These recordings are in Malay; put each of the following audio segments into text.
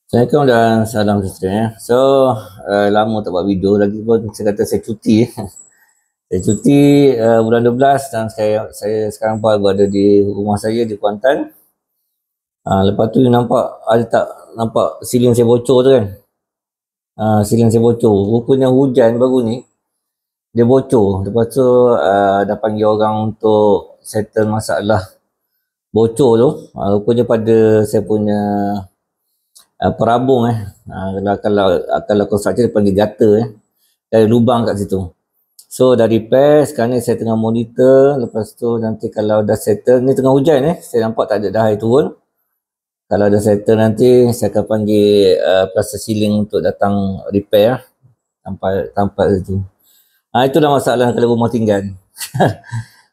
Assalamualaikum dan salam sejahtera. So, lama tak buat video lagi pun saya kata saya cuti. Saya cuti bulan 12 dan saya sekarang pun berada di rumah saya di Kuantan. Lepas tu nampak ada tak nampak siling saya bocor tu kan? Siling saya bocor. Rupanya hujan baru ni dia bocor. Lepas tu dah panggil orang untuk settle masalah bocor tu. Rupanya pada saya punya perabung kalau construction dia panggil gutter dari lubang kat situ. So dah repair, sekarang ni saya tengah monitor. Lepas tu nanti kalau dah settle, ni tengah hujan saya nampak tak ada dah air turun. Kalau dah settle nanti saya akan panggil plaster ceiling untuk datang repair tampak situ. Itulah masalah kalau rumah tinggal.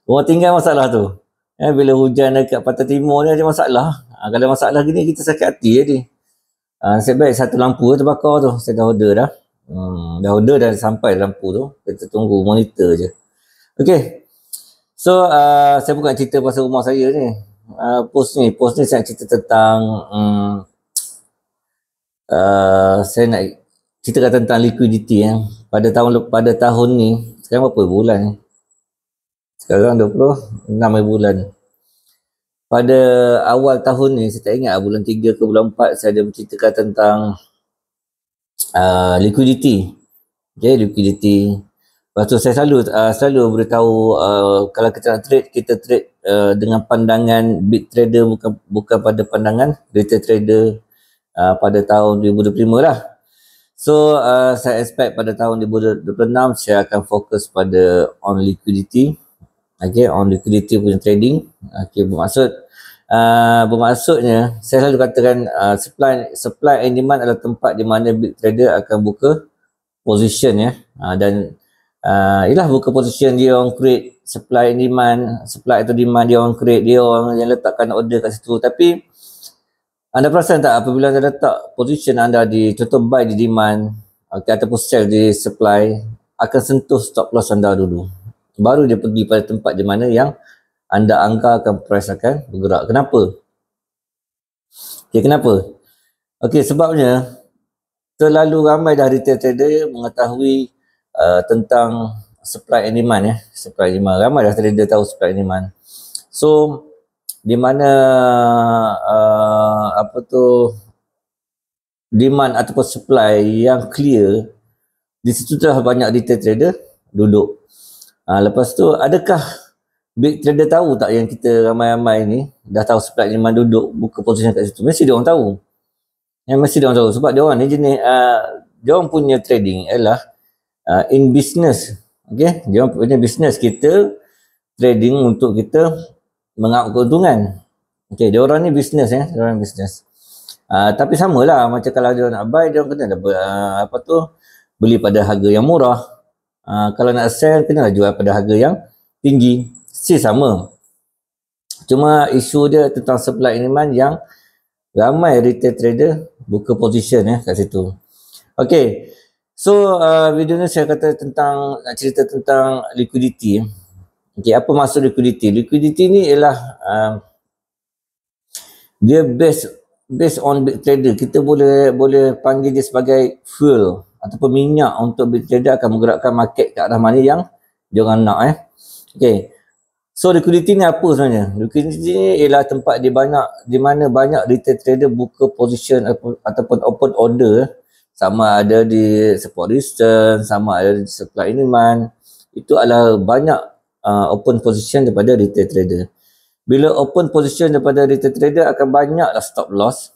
Rumah tinggal masalah tu. Bila hujan dekat Pantai Timur ni ada masalah. Kalau masalah gini kita sakit hati je. Nasib baik satu lampu terbakar tu. Saya dah order dah. Dah order dah sampai lampu tu. Kita tunggu monitor je. Okay. So, saya bukan cerita pasal rumah saya ni. Post ni saya cerita tentang saya nak ceritakan tentang liquidity pada tahun ni. Sekarang berapa bulan ni? Sekarang 26 bulan. Pada awal tahun ni, saya tak ingat bulan 3 ke bulan 4, saya ada menceritakan tentang liquidity. Okay, liquidity. Lepas tu saya selalu beritahu kalau kita nak trade, kita trade dengan pandangan big trader, bukan pada pandangan retail trader pada tahun 2025 lah. So, saya expect pada tahun 2026, saya akan fokus pada on liquidity. Okay, on liquidity punya trading. Okay, bermaksudnya saya selalu katakan supply and demand adalah tempat di mana big trader akan buka position dan ialah buka position, dia orang create supply and demand, supply atau demand dia orang create, dia orang yang letakkan order kat situ. Tapi anda perasan tak apabila anda letak position anda di contoh buy di demand ataupun sell di supply, akan sentuh stop loss anda dulu, baru dia pergi pada tempat di mana yang anda anggarkan price akan bergerak. Kenapa? Okay, kenapa? Okay, sebabnya terlalu ramai dah retail trader mengetahui tentang supply and demand supply and demand. Ramai dah trader tahu supply and demand. So, di mana demand ataupun supply yang clear, di situ dah banyak retail trader duduk. Lepas tu, adakah big trader tahu tak yang kita ramai-ramai ni dah tahu supply and demand duduk buka position kat situ? Mesti dia orang tahu. Mesti dia orang tahu sebab dia orang ni jenis dia orang punya trading ialah in business. Okay, dia orang punya business, kita trading untuk kita mengambil keuntungan. Okay, dia orang ni business dia orang business. Tapi samalah macam kalau dia nak buy, dia orang kena beli pada harga yang murah. Kalau nak sell, kena jual pada harga yang tinggi. Sama. Cuma isu dia tentang supply and demand yang ramai retail trader buka position kat situ. Okay. So, video ni saya kata nak cerita tentang liquidity. Okay, apa maksud liquidity? Liquidity ni ialah dia based on big trader. Kita boleh panggil dia sebagai fuel ataupun minyak untuk big trader akan menggerakkan market ke arah mana yang dia orang nak. Okay. So, liquidity ni apa sebenarnya? Liquidity ni ialah tempat di mana banyak retail trader buka position ataupun open order, sama ada di support resistance, sama ada di supply and demand. Itu adalah banyak open position daripada retail trader. Bila open position daripada retail trader, akan banyaklah stop loss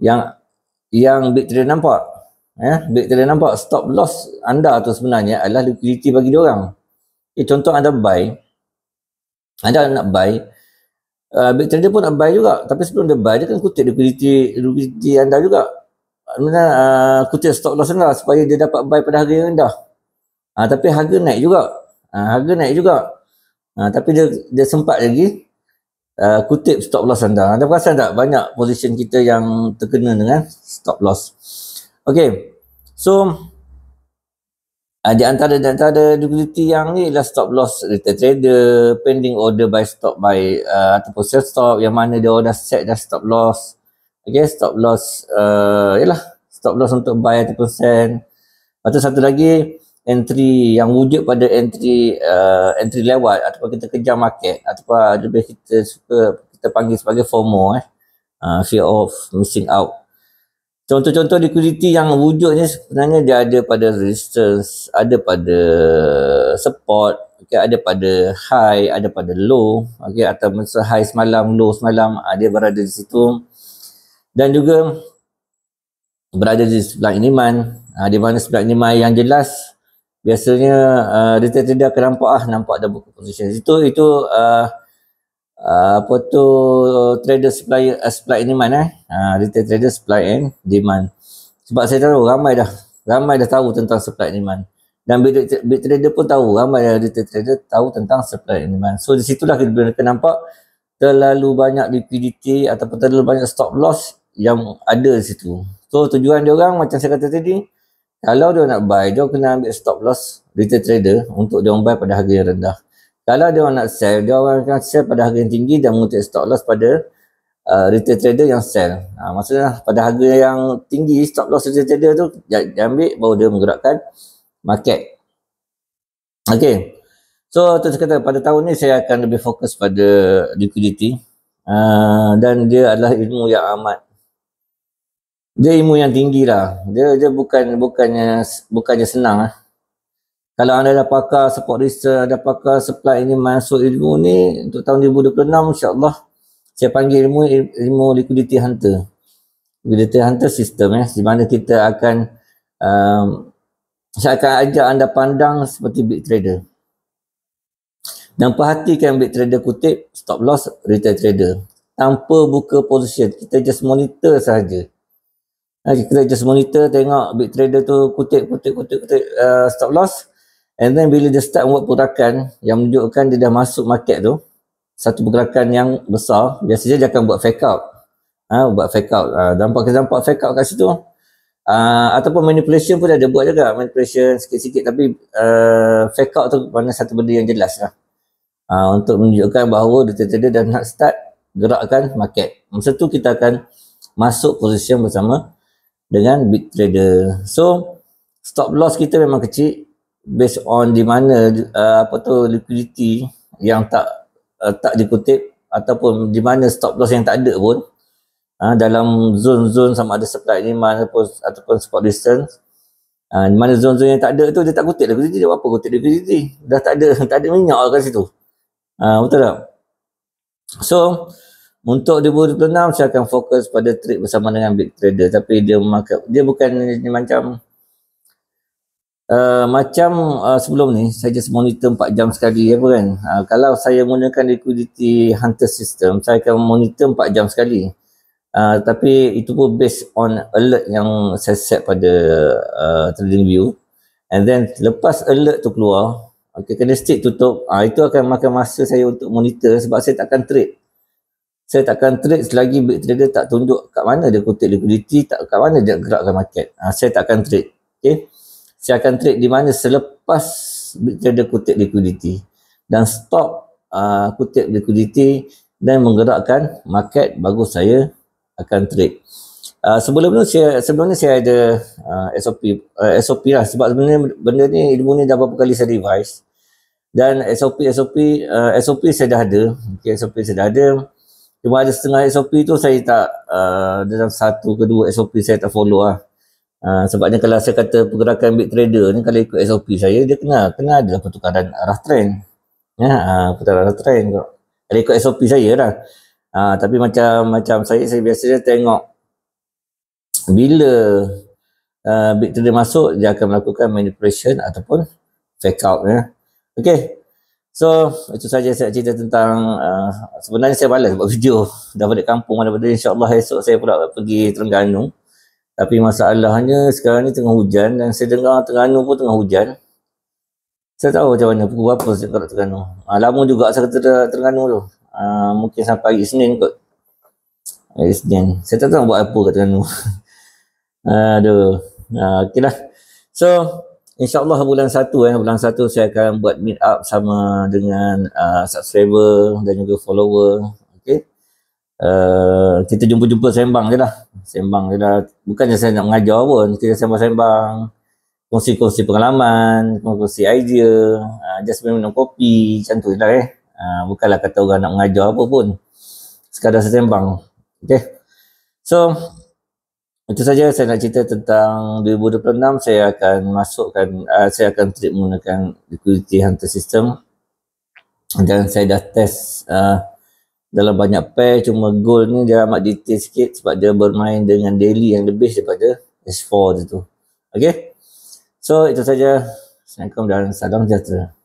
yang big trader nampak. Big trader nampak stop loss anda tu sebenarnya adalah liquidity bagi dia orang. Contoh anda nak buy, big trader pun nak buy juga, tapi sebelum dia buy, dia kan kutip liquidity anda juga. Kutip stop loss anda supaya dia dapat buy pada harga yang rendah. Tapi harga naik juga. Tapi dia sempat lagi kutip stop loss anda. Anda perasan tak banyak position kita yang terkena dengan stop loss. Okay, so di antara liquidity yang ni ialah stop loss retail trader, pending order by stop by ataupun sell stop, yang mana dia dah set dah stop loss. Okay, stop loss yalah, stop loss untuk buy ataupun sell. Lepas tu satu lagi, entry yang wujud pada entry lewat ataupun kita kejar market ataupun lebih kita panggil sebagai FOMO, fear of missing out. Contoh-contoh liquidity yang wujud ni sebenarnya dia ada pada resistance, ada pada support, okay, ada pada high, ada pada low, okay, atau masa high semalam, low semalam, dia berada di situ. Dan juga berada di sebelah iniman, di mana sebelah iniman yang jelas biasanya retail trader akan nampak ada buku position. Itu apa tu trader supply demand, retail trader supply and demand. Sebab saya tahu ramai dah tahu tentang supply and demand, dan big trader pun tahu, ramai retail trader tahu tentang supply and demand. So di situlah kita nampak terlalu banyak liquidity ataupun terlalu banyak stop loss yang ada di situ. So tujuan dia orang macam saya kata tadi, kalau dia nak buy, dia kena ambil stop loss retail trader untuk dia buy pada harga yang rendah. Kalau dia nak sell, dia orang akan sell pada harga yang tinggi dan mengutip stop loss pada retail trader yang sell. Maksudnya pada harga yang tinggi, stop loss retail trader tu dia ambil, baru dia menggerakkan market. Okay. So tu saya kata pada tahun ni saya akan lebih fokus pada liquidity, dan dia adalah ilmu yang dia ilmu yang tinggi lah. Dia bukannya senang . Kalau anda dah pakar support resistance, ada pakar supply ini, masuk ilmu ni untuk tahun 2026, insyaAllah saya panggil ilmu liquidity hunter. Liquidity hunter system, di mana kita akan saya akan ajak anda pandang seperti big trader. Dan perhatikan big trader kutip stop loss retail trader tanpa buka position. Kita just monitor sahaja. Kita just monitor, tengok big trader tu kutip stop loss, and then bila dia start buat pergerakan yang menunjukkan dia dah masuk market tu, satu pergerakan yang besar, biasanya dia akan buat fake out. Nampak fake out kat situ. Ataupun manipulation pun ada buat juga, manipulation sikit-sikit, tapi fake out tu mana satu benda yang jelas lah. Untuk menunjukkan bahawa retail trader dah nak start gerakkan market. Masa tu kita akan masuk position bersama dengan big trader. So stop loss kita memang kecil based on di mana liquidity yang tak dikutip, ataupun di mana stop loss yang tak ada pun, dalam zone-zone sama ada supply demand ataupun support distance. Di mana zone-zone yang tak ada tu dia tak kutip liquidity. Dia buat apa kutip liquidity? Dah tak ada minyak kat situ. Betul tak? So untuk 2026 saya akan fokus pada trade bersama dengan big trader, tapi dia bukan macam sebelum ni saya just monitor 4 jam sekali kan. Kalau saya menggunakan liquidity hunter system, saya akan monitor 4 jam sekali. Tapi itu pun based on alert yang saya set pada trading view, and then lepas alert tu keluar, candlestick tutup, itu akan makan masa saya untuk monitor, sebab saya takkan trade selagi big trader tak tunjuk kat mana dia kutip liquidity, kat mana dia gerakkan market. Saya takkan trade. Okay, saya akan trade di mana selepas big trader kutip liquidity dan stop kutip liquidity dan menggerakkan market, baru saya akan trade. Sebelum ni saya ada SOP lah, sebab sebenarnya benda ni, ilmu ni dah berapa kali saya revise, dan SOP saya dah ada. Okay, SOP saya dah ada, cuma ada setengah SOP tu saya tak dalam satu ke dua SOP saya tak follow lah. Sebabnya kalau saya kata pergerakan big trader ni, kalau ikut SOP saya, dia kena ada pertukaran arah trend. Pertukaran arah trend kalau ikut SOP saya lah. Tapi macam saya biasanya tengok bila big trader masuk, dia akan melakukan manipulation ataupun fake out. Okay, so itu saja saya cerita tentang sebenarnya saya balas buat video dah balik kampung, daripada insyaAllah esok saya pula pergi Terengganu. Tapi masalahnya sekarang ni tengah hujan, dan saya dengar Terengganu pun tengah hujan. Saya tahu macam mana, pukul berapa saya kat Terengganu. Lama juga saya kata Terengganu tu. Mungkin sampai hari Isnin kot. Hari Isnin. Saya tak tahu buat apa kat Terengganu. Aduh. Okay lah. So InsyaAllah bulan 1 saya akan buat meet up sama dengan subscriber dan juga follower. Okay. Kita jumpa-jumpa sembang je lah. Bukannya saya nak mengajar pun, kita sembang-sembang, kongsi-kongsi pengalaman, kongsi idea, just minum kopi, macam tu je lah bukanlah kata orang nak mengajar apa pun, sekadar sembang. Okay, so itu saja saya nak cerita tentang 2026. Saya akan trade menggunakan Liquidity Hunter System, dan saya dah test dalam banyak pair. Cuma gold ni dia amat detail sikit sebab dia bermain dengan daily yang lebih daripada S4 tu. Okay, so itu saja. Assalamualaikum dan salam sejahtera.